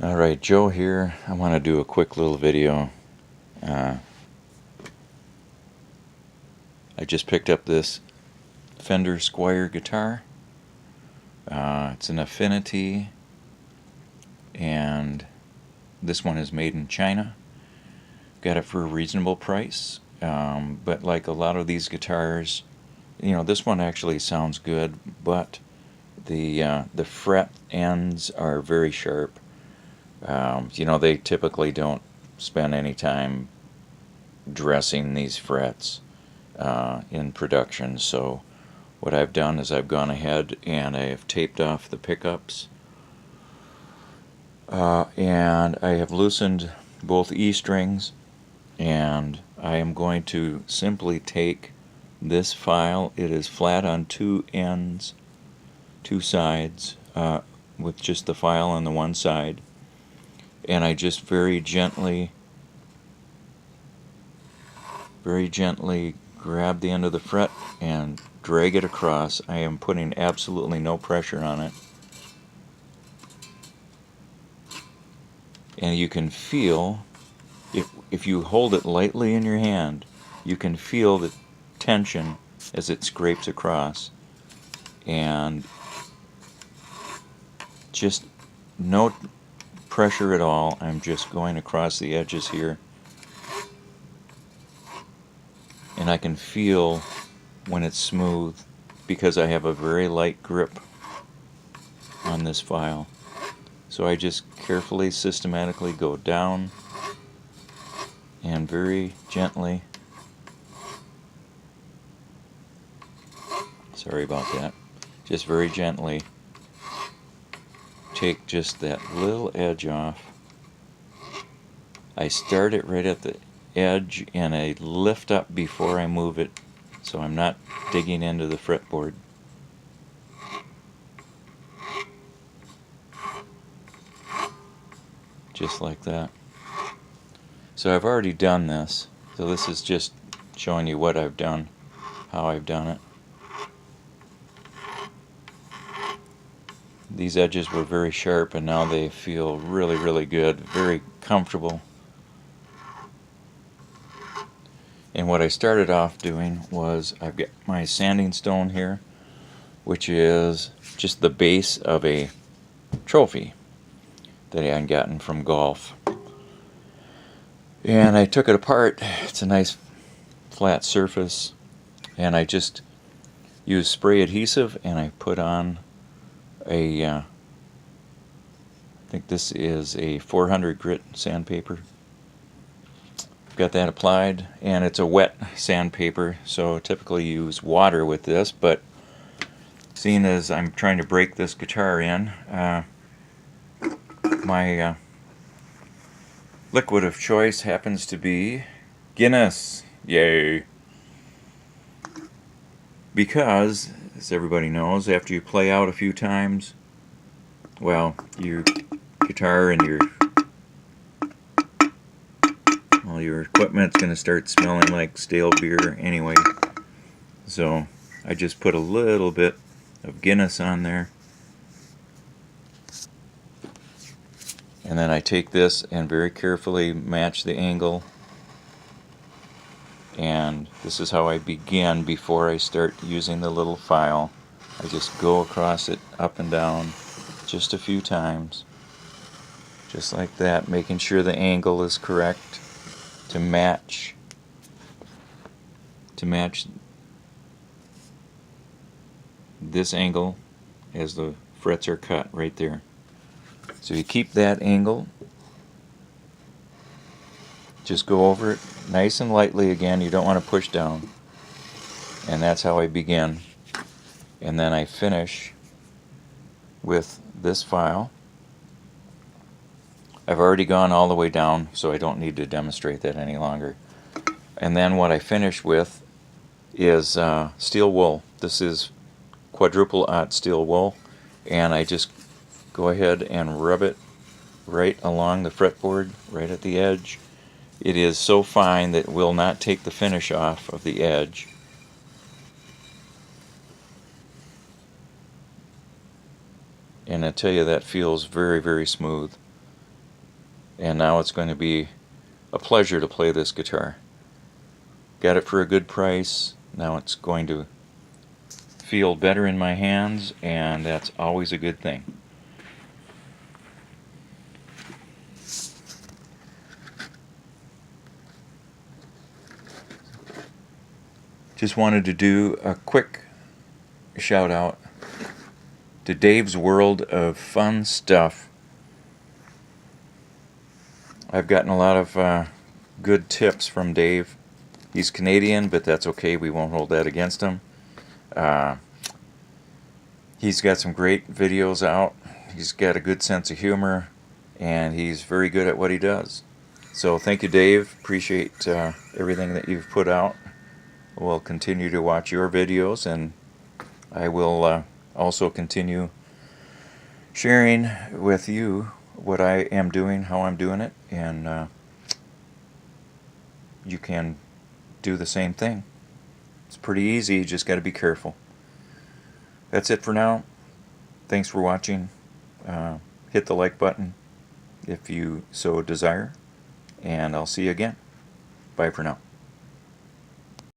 Alright, Joe here. I want to do a quick little video. I just picked up this Fender Squier guitar. It's an Affinity, and this one is made in China. Got it for a reasonable price, but like a lot of these guitars, this one actually sounds good, but the fret ends are very sharp. They typically don't spend any time dressing these frets in production, so what I've done is I've gone ahead and I have taped off the pickups, and I have loosened both E strings, and I am going to simply take this file. It is flat on two ends, two sides, with just the file on the one side, and I just very gently grab the end of the fret and drag it across. I am putting absolutely no pressure on it, and you can feel, if you hold it lightly in your hand, you can feel the tension as it scrapes across, and just no pressure at all. I'm just going across the edges here, and I can feel when it's smooth because I have a very light grip on this file. So I just carefully, systematically go down and very gently, sorry about that, just very gently take just that little edge off. I start it right at the edge and I lift up before I move it, so I'm not digging into the fretboard. Just like that. So I've already done this, so this is just showing you what I've done, how I've done it. These edges were very sharp, and now they feel really, really good, very comfortable. And what I started off doing was, I've got my sanding stone here, which is just the base of a trophy that I had gotten from golf. And I took it apart. It's a nice flat surface, and I just used spray adhesive, and I put on I think this is a 400 grit sandpaper. Got that applied, and it's a wet sandpaper, so typically use water with this, but seeing as I'm trying to break this guitar in, my liquid of choice happens to be Guinness. Yay! Because, as everybody knows, after you play out a few times, well, your guitar and all your equipment's going to start smelling like stale beer anyway. So I just put a little bit of Guinness on there, and then I take this and very carefully match the angle, and this is how I begin before I start using the little file. I just go across it up and down just a few times, just like that, making sure the angle is correct to match this angle as the frets are cut right there. So you keep that angle, just go over it nice and lightly again, you don't want to push down, and that's how I begin. And then I finish with this file. I've already gone all the way down, so I don't need to demonstrate that any longer. And then what I finish with is steel wool. This is quadruple aught steel wool, and I just go ahead and rub it right along the fretboard, right at the edge. It is so fine that it will not take the finish off of the edge. And I tell you, that feels very, very smooth. and now it's going to be a pleasure to play this guitar. Got it for a good price. Now it's going to feel better in my hands, and that's always a good thing. Just wanted to do a quick shout out to Dave's World of Fun Stuff. I've gotten a lot of good tips from Dave. He's Canadian, but that's okay. We won't hold that against him. He's got some great videos out. He's got a good sense of humor, and he's very good at what he does. So thank you, Dave. Appreciate everything that you've put out. We'll continue to watch your videos, and I will also continue sharing with you what I am doing, how I'm doing it, and you can do the same thing. It's pretty easy, you just got to be careful. That's it for now. Thanks for watching. Hit the like button if you so desire, and I'll see you again. Bye for now.